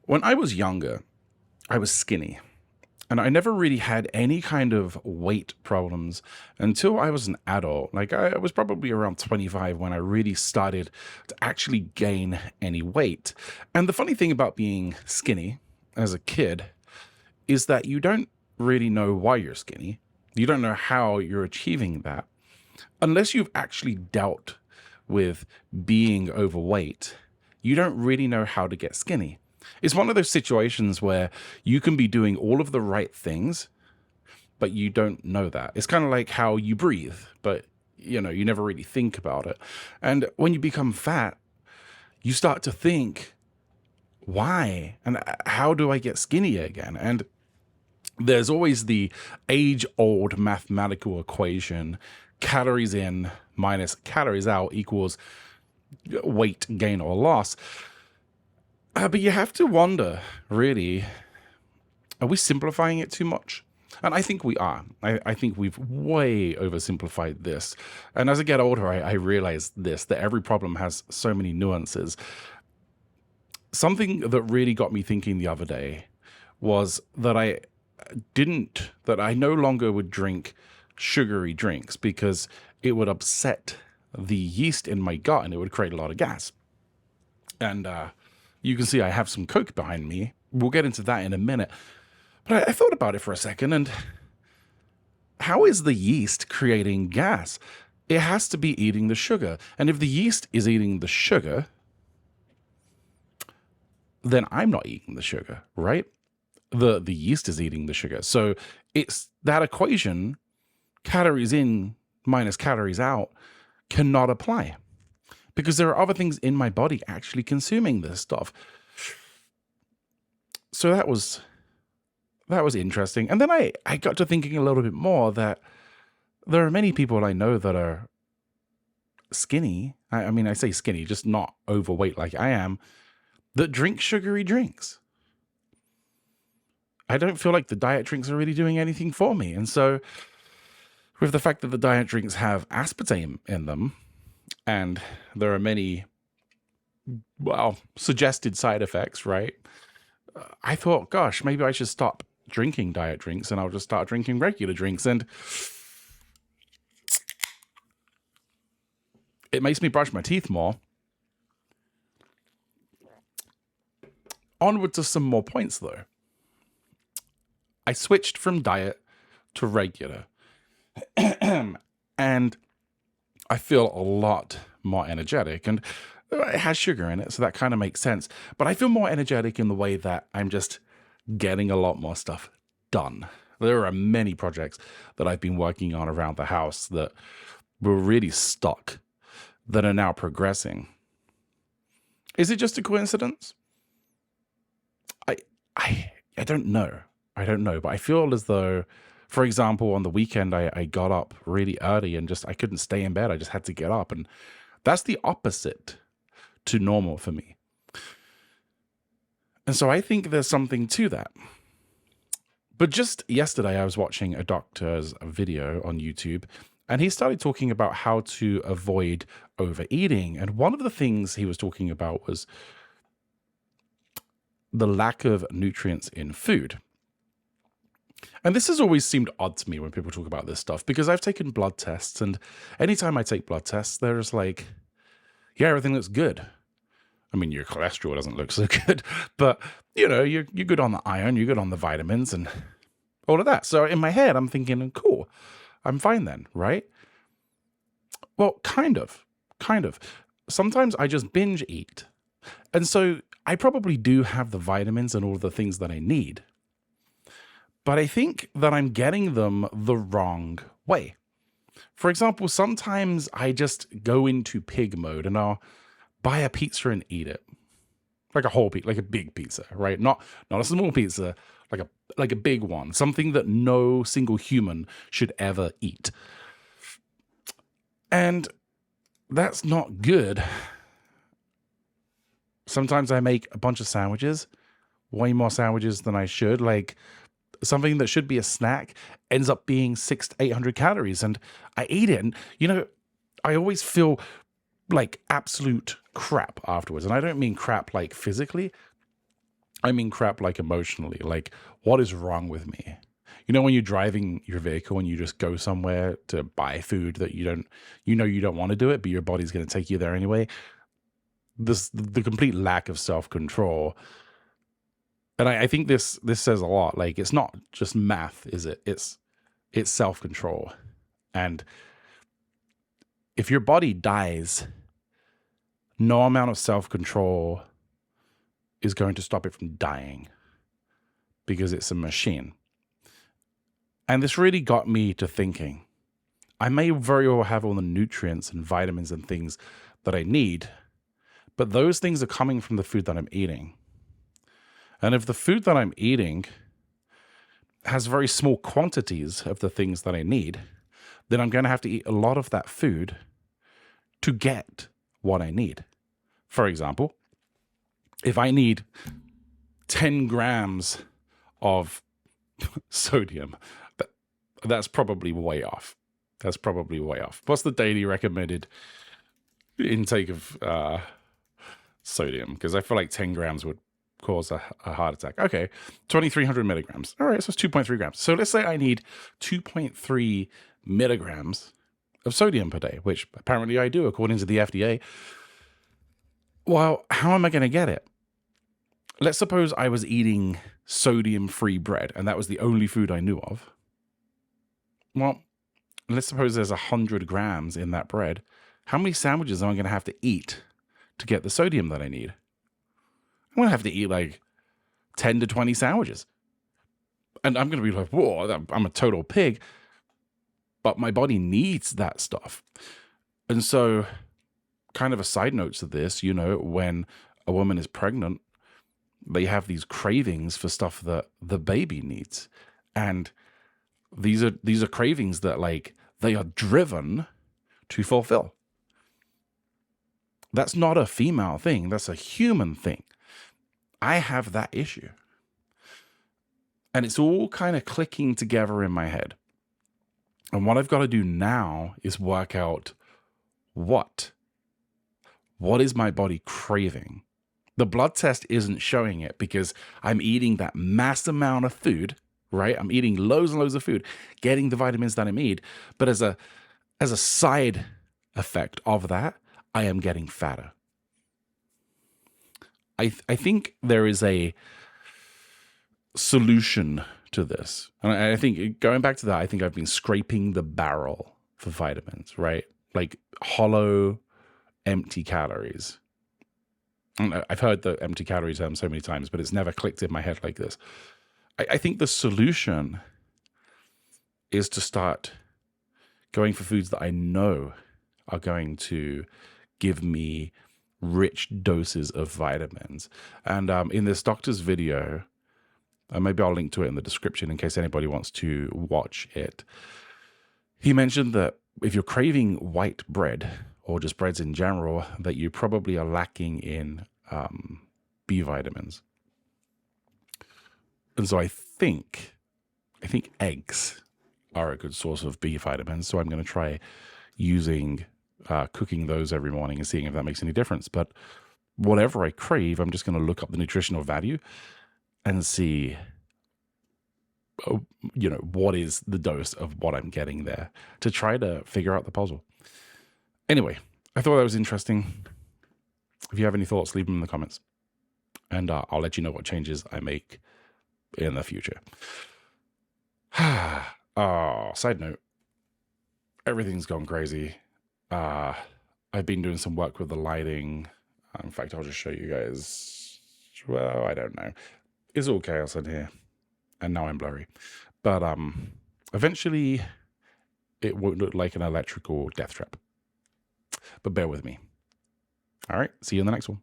When I was younger, I was skinny, and I never really had any kind of weight problems until I was an adult. Like, I was probably around 25 when I really started to actually gain any weight. And the funny thing about being skinny as a kid is that you don't really know why you're skinny. You don't know how you're achieving that unless you've actually dealt with being overweight. You don't really know how to get skinny. It's one of those situations where you can be doing all of the right things, but you don't know that. It's kind of like how you breathe, but you never really think about it. And when you become fat, you start to think, why? And how do I get skinny again? And there's always the age old mathematical equation: calories in minus calories out equals weight gain or loss. But you have to wonder, really, are we simplifying it too much? And I think we are. I think we've way oversimplified this. And as I get older, I realize this, that every problem has so many nuances. Something that really got me thinking the other day was that I no longer would drink sugary drinks because it would upset the yeast in my gut and it would create a lot of gas. And you can see I have some Coke behind me. We'll get into that in a minute. But I thought about it for a second, and how is the yeast creating gas? It has to be eating the sugar. And if the yeast is eating the sugar, then I'm not eating the sugar, right? The yeast is eating the sugar. So it's that equation, calories in minus calories out, cannot apply because there are other things in my body actually consuming this stuff. So that was interesting. And then I got to thinking a little bit more that there are many people I know that are skinny. I mean, I say skinny, just not overweight like I am, that drink sugary drinks. I don't feel like the diet drinks are really doing anything for me. And so with the fact that the diet drinks have aspartame in them, and there are many, well, suggested side effects, right? I thought, gosh, maybe I should stop drinking diet drinks and I'll just start drinking regular drinks. And it makes me brush my teeth more. Onward to some more points, though. I switched from diet to regular. And I feel a lot more energetic. And it has sugar in it, so that kind of makes sense. But I feel more energetic in the way that I'm just getting a lot more stuff done. There are many projects that I've been working on around the house that were really stuck that are now progressing. Is it just a coincidence? I don't know. I don't know, but I feel as though, for example, on the weekend, I got up really early and I couldn't stay in bed. I just had to get up. And that's the opposite to normal for me. And so I think there's something to that. But just yesterday, I was watching a doctor's video on YouTube, and he started talking about how to avoid overeating. And one of the things he was talking about was the lack of nutrients in food. And this has always seemed odd to me when people talk about this stuff, because I've taken blood tests, and anytime I take blood tests, they're just like, yeah, everything looks good. I mean, your cholesterol doesn't look so good, but you're good on the iron, you're good on the vitamins and all of that. So in my head, I'm thinking, cool, I'm fine then, right? Well, kind of. Sometimes I just binge eat. And so I probably do have the vitamins and all the things that I need. But I think that I'm getting them the wrong way. For example, sometimes I just go into pig mode and I'll buy a pizza and eat it. Like a whole pizza, like a big pizza, right? Not a small pizza, like a big one. Something that no single human should ever eat. And that's not good. Sometimes I make a bunch of sandwiches, way more sandwiches than I should. Like something that should be a snack ends up being 600 to 800 calories, and I eat it. And, I always feel like absolute crap afterwards. And I don't mean crap like physically. I mean crap like emotionally, like what is wrong with me? You know, when you're driving your vehicle and you just go somewhere to buy food that you don't want to do it, but your body's going to take you there anyway. The complete lack of self-control. And I think this says a lot. Like it's not just math, is it? It's self-control. And if your body dies, no amount of self-control is going to stop it from dying because it's a machine. And this really got me to thinking. I may very well have all the nutrients and vitamins and things that I need, but those things are coming from the food that I'm eating. And if the food that I'm eating has very small quantities of the things that I need, then I'm going to have to eat a lot of that food to get what I need. For example, if I need 10 grams of sodium, that's probably way off. That's probably way off. What's the daily recommended intake of sodium? Because I feel like 10 grams would cause a heart attack. Okay, 2,300 milligrams. All right, so it's 2.3 grams. So let's say I need 2.3 milligrams of sodium per day, which apparently I do according to the FDA. Well, how am I going to get it? Let's suppose I was eating sodium-free bread and that was the only food I knew of. Well, let's suppose there's 100 grams in that bread. How many sandwiches am I going to have to eat to get the sodium that I need? I'm going to have to eat like 10 to 20 sandwiches. And I'm going to be like, whoa, I'm a total pig. But my body needs that stuff. And so, kind of a side note to this, you know, when a woman is pregnant, they have these cravings for stuff that the baby needs. And these are cravings that, like, they are driven to fulfill. That's not a female thing. That's a human thing. I have that issue. And it's all kind of clicking together in my head. And what I've got to do now is work out what is my body craving? The blood test isn't showing it because I'm eating that mass amount of food, right? I'm eating loads and loads of food, getting the vitamins that I need. But as a side effect of that, I am getting fatter. I think there is a solution to this. And I think, going back to that, I think I've been scraping the barrel for vitamins, right? Like hollow, empty calories. And I've heard the empty calorie term so many times, but it's never clicked in my head like this. I think the solution is to start going for foods that I know are going to give me rich doses of vitamins. And in this doctor's video, maybe I'll link to it in the description in case anybody wants to watch it. He mentioned that if you're craving white bread or just breads in general, that you probably are lacking in B vitamins. And so I think eggs are a good source of B vitamins. So I'm going to try using cooking those every morning and seeing if that makes any difference. But whatever I crave, I'm just going to look up the nutritional value and see, you know, what is the dose of what I'm getting there to try to figure out the puzzle. Anyway, I thought that was interesting. If you have any thoughts, leave them in the comments. And I'll let you know what changes I make in the future. Side note, everything's gone crazy. I've been doing some work with the lighting. In fact, I'll just show you guys. Well, I don't know. It's all chaos in here. And now I'm blurry. But eventually, it won't look like an electrical death trap. But bear with me. All right, see you in the next one.